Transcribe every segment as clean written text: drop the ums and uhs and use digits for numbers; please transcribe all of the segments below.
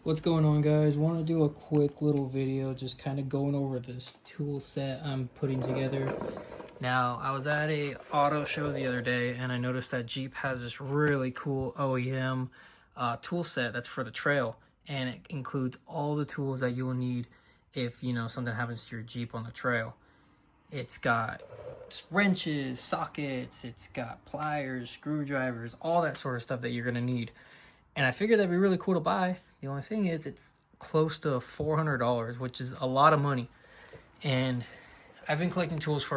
What's going on, guys? Want to do a quick little video just kind of going over this tool set I'm putting together. Now, I was at a auto show the other day and I noticed that Jeep has this really cool OEM tool set that's for the trail, and it includes all the tools that you will need if something happens to your Jeep on the trail. It's got wrenches, sockets, it's got pliers, screwdrivers, all that sort of stuff that you're gonna need. And I figured that'd be really cool to buy. The only thing is it's close to $400, which is a lot of money. And I've been collecting tools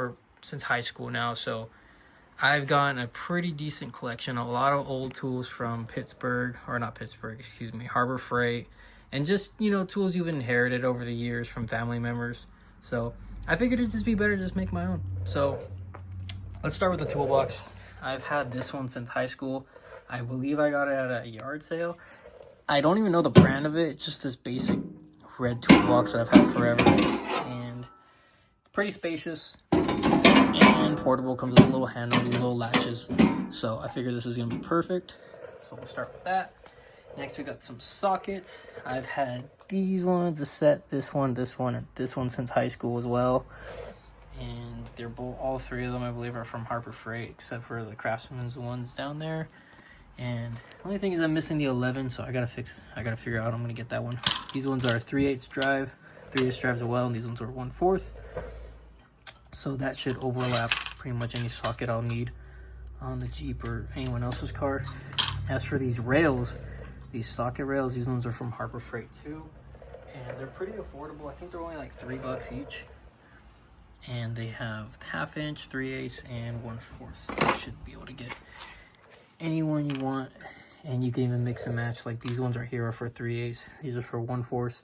since high school now, so I've gotten a pretty decent collection. A lot of old tools from Harbor Freight, and just, tools you've inherited over the years from family members. So I figured it'd just be better to just make my own. So let's start with the toolbox. I've had this one since high school. I believe I got it at a yard sale. I don't even know the brand of it. It's just this basic red toolbox that I've had forever. And it's pretty spacious and portable. Comes with a little handle, these little latches. So I figured this is going to be perfect. So we'll start with that. Next, we got some sockets. I've had these ones, a set, this one, and this one since high school as well. And they're all three of them, I believe, are from Harbor Freight, except for the Craftsman's ones down there. And the only thing is I'm missing the 11, so I gotta figure out how I'm gonna get that one. These ones are 3/8 drive, 3/8 drives as well, and these ones are 1/4. So that should overlap pretty much any socket I'll need on the Jeep or anyone else's car. As for these rails, these socket rails, these ones are from Harbor Freight too, and they're pretty affordable. I think they're only like $3 each. And they have 1/2 inch, 3/8, and 1/4. So you should be able to get any one you want, and you can even mix and match. Like these ones right here are for 3/8, these are for 1/4,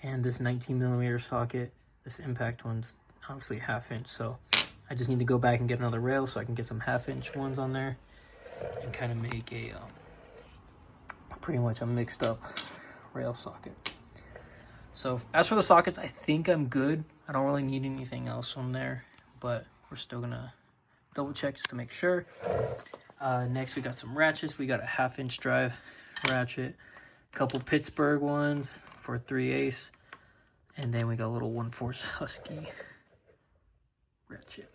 and this 19mm socket, this impact one's obviously 1/2 inch. So I just need to go back and get another rail so I can get some 1/2 inch ones on there and kind of make a pretty much a mixed up rail socket. So as for the sockets, I think I'm good. I don't really need anything else from there, but we're still gonna double check just to make sure. Next, we got some ratchets. We got a 1/2 inch drive ratchet, a couple Pittsburgh ones for 3/8, and then we got a little 1/4 Husky ratchet.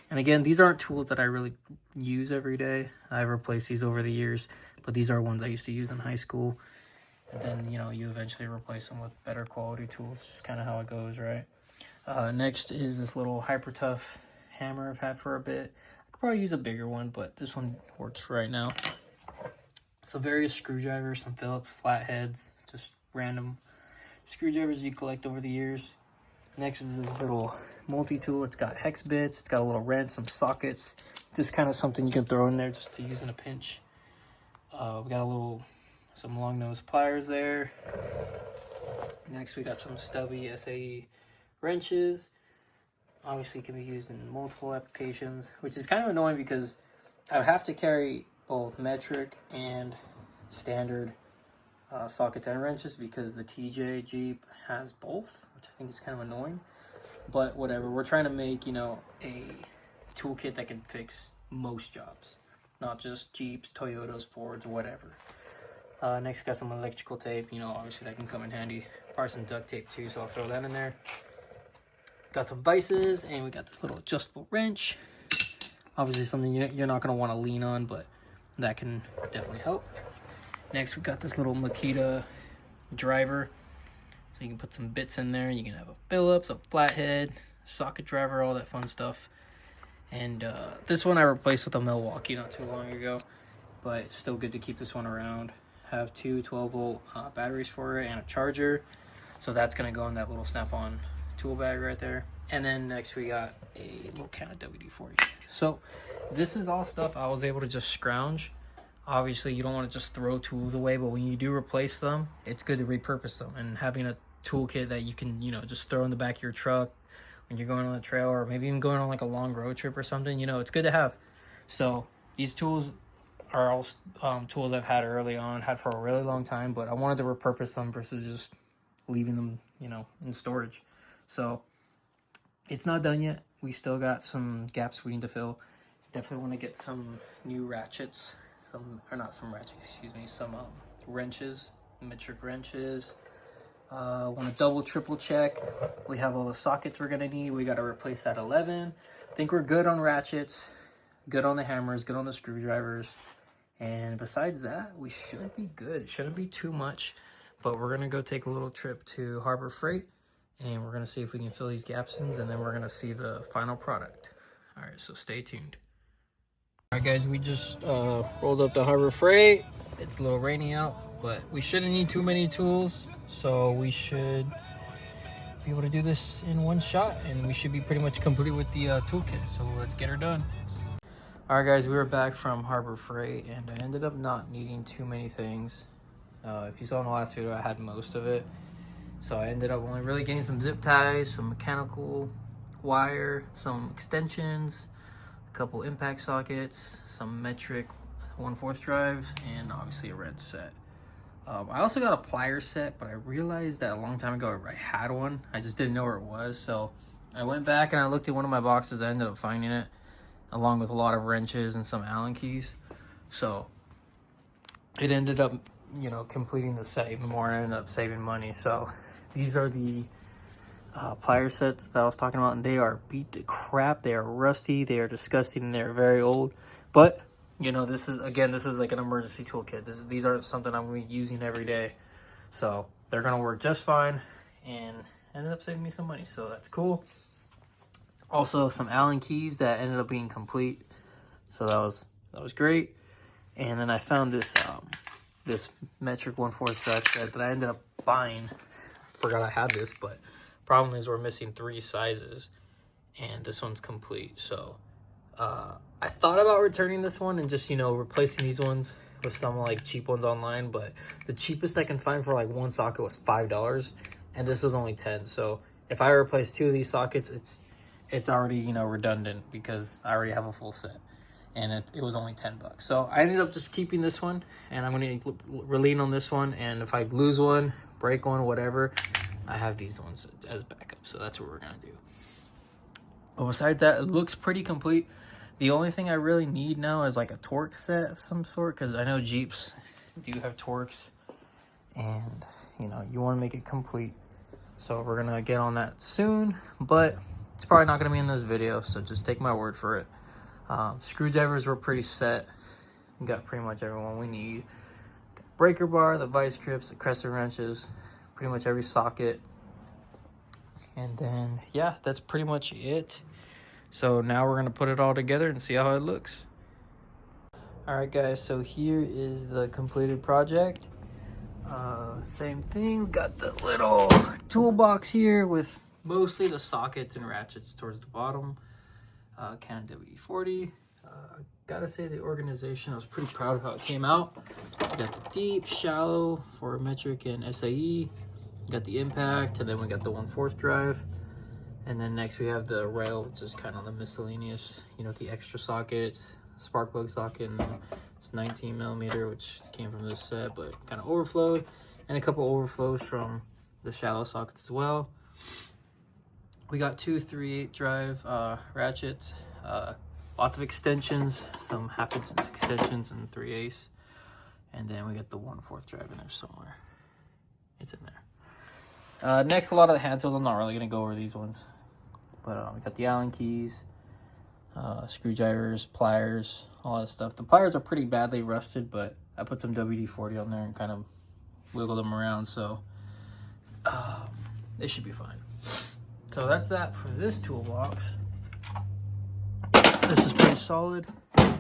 And again, these aren't tools that I really use every day. I've replaced these over the years, but these are ones I used to use in high school. And then, you eventually replace them with better quality tools. Just kind of how it goes, right? Next is this little Hyper Tough hammer I've had for a bit. I could probably use a bigger one, but this one works for right now. So various screwdrivers, some Phillips flatheads, just random screwdrivers you collect over the years. Next is this little multi-tool. It's got hex bits, it's got a little wrench, some sockets. Just kind of something you can throw in there just to use in a pinch. We got some long nose pliers there. Next, we got some stubby SAE wrenches. Obviously can be used in multiple applications, which is kind of annoying because I have to carry both metric and standard sockets and wrenches because the TJ Jeep has both, which I think is kind of annoying. But whatever, we're trying to make, a toolkit that can fix most jobs, not just Jeeps, Toyotas, Fords, whatever. Next, got some electrical tape, obviously that can come in handy. Probably some duct tape too, so I'll throw that in there. Got some vices, and we got this little adjustable wrench. Obviously something you're not going to want to lean on, but that can definitely help. Next, we got this little Makita driver. So you can put some bits in there. You can have a Phillips, a flathead, socket driver, all that fun stuff. And this one I replaced with a Milwaukee not too long ago, but it's still good to keep this one around. Have two 12-volt batteries for it and a charger. So that's going to go in that little snap-on tool bag right there. And then next we got a little can of WD-40. So this is all stuff I was able to just scrounge. Obviously you don't want to just throw tools away, but when you do replace them, it's good to repurpose them. And having a toolkit that you can just throw in the back of your truck when you're going on the trail, or maybe even going on like a long road trip or something, it's good to have. So these tools are all tools I've had early on, had for a really long time, but I wanted to repurpose them versus just leaving them in storage. So it's not done yet. We still got some gaps we need to fill. Definitely want to get some new ratchets, some wrenches metric wrenches. Want to double, triple check. We have all the sockets we're going to need. We got to replace that 11. I think we're good on ratchets, good on the hammers, good on the screwdrivers. And besides that, we should be good. It shouldn't be too much. But we're going to go take a little trip to Harbor Freight. And we're going to see if we can fill these gaps in. And then we're going to see the final product. All right, so stay tuned. All right, guys, we just rolled up to Harbor Freight. It's a little rainy out, but we shouldn't need too many tools. So we should be able to do this in one shot. And we should be pretty much complete with the toolkit. So let's get her done. All right, guys, we were back from Harbor Freight, and I ended up not needing too many things. If you saw in the last video, I had most of it. So I ended up only really getting some zip ties, some mechanical wire, some extensions, a couple impact sockets, some metric 1/4 drives, and obviously a wrench set. I also got a pliers set, but I realized that a long time ago I had one. I just didn't know where it was. So I went back and I looked at one of my boxes. I ended up finding it, along with a lot of wrenches and some Allen keys. So it ended up, you know, completing the set even more, and I ended up saving money. So these are the plier sets that I was talking about, and they are beat to crap. They are rusty, they are disgusting, and they're very old. But you know, this is like an emergency toolkit. These are something I'm gonna be using every day, so they're gonna work just fine, and ended up saving me some money. So that's cool. Also, some Allen keys that ended up being complete, so that was great. And then I found this this metric 1/4 drive set that I ended up buying. Forgot I had this, but problem is we're missing 3 sizes, and this one's complete. So I thought about returning this one and just, you know, replacing these ones with some like cheap ones online, but the cheapest I can find for like one socket was $5, and this was only 10. So if I replace 2 of these sockets, it's already, you know, redundant because I already have a full set, and it was only $10. So I ended up just keeping this one, and I'm going to lean on this one, and if I lose one, break one, whatever, I have these ones as backup. So that's what we're going to do. But besides that, it looks pretty complete. The only thing I really need now is like a torque set of some sort, because I know Jeeps do have torques, and you know, you want to make it complete. So we're going to get on that soon, but it's probably not going to be in this video, so just take my word for it. Screwdrivers were pretty set. We got pretty much everyone we need. Breaker bar, the vice grips, the crescent wrenches, pretty much every socket. And then, yeah, that's pretty much it. So now we're going to put it all together and see how it looks. All right, guys, so here is the completed project. Same thing, we got the little toolbox here with mostly the sockets and ratchets towards the bottom. Canon WD-40. Gotta say, the organization, I was pretty proud of how it came out. We got the deep, shallow for metric and SAE. Got the impact, and then we got the 1/4 drive. And then next we have the rail, which is kind of the miscellaneous, you know, the extra sockets, spark plug socket, and it's 19mm, which came from this set, but kind of overflowed, and a couple overflows from the shallow sockets as well. We got 2 3/8 drive ratchets, lots of extensions, some 1/2 inch extensions and 3/8, and then we got the 1/4 drive in there somewhere. It's in there. Next, a lot of the hand tools. I'm not really gonna go over these ones, but we got the Allen keys, screwdrivers, pliers, all that stuff. The pliers are pretty badly rusted, but I put some WD-40 on there and kind of wiggle them around, so they should be fine. So that's that for this toolbox. This is pretty solid.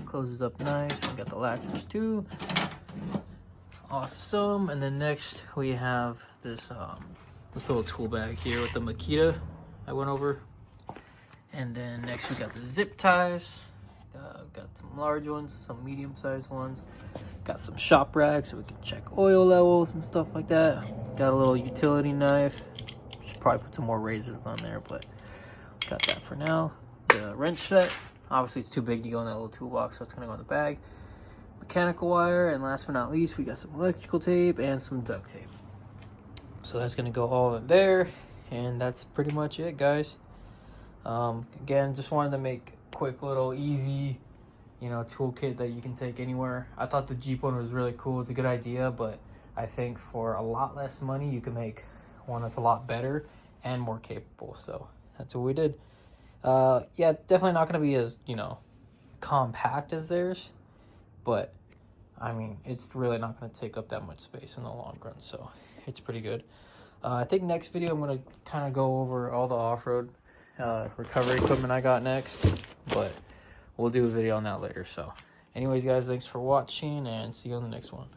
Closes up nice. We got the latches too. Awesome. And then next we have this this little tool bag here with the Makita I went over. And then next we got the zip ties. Got some large ones, some medium-sized ones. Got some shop rags so we can check oil levels and stuff like that. Got a little utility knife. Should probably put some more razors on there, but got that for now. The wrench set. Obviously it's too big to go in that little toolbox, so it's gonna go in the bag. Mechanical wire, and last but not least, we got some electrical tape and some duct tape. So that's gonna go all in there, and that's pretty much it, guys. Again, just wanted to make a quick little easy, you know, toolkit that you can take anywhere. I thought the Jeep one was really cool. It's a good idea, but I think for a lot less money, you can make one that's a lot better and more capable. So that's what we did. Yeah, definitely not going to be as, you know, compact as theirs, but I mean, it's really not going to take up that much space in the long run, so it's pretty good. I think next video I'm going to kind of go over all the off-road recovery equipment I got next, but we'll do a video on that later. So anyways, guys, thanks for watching, and see you on the next one.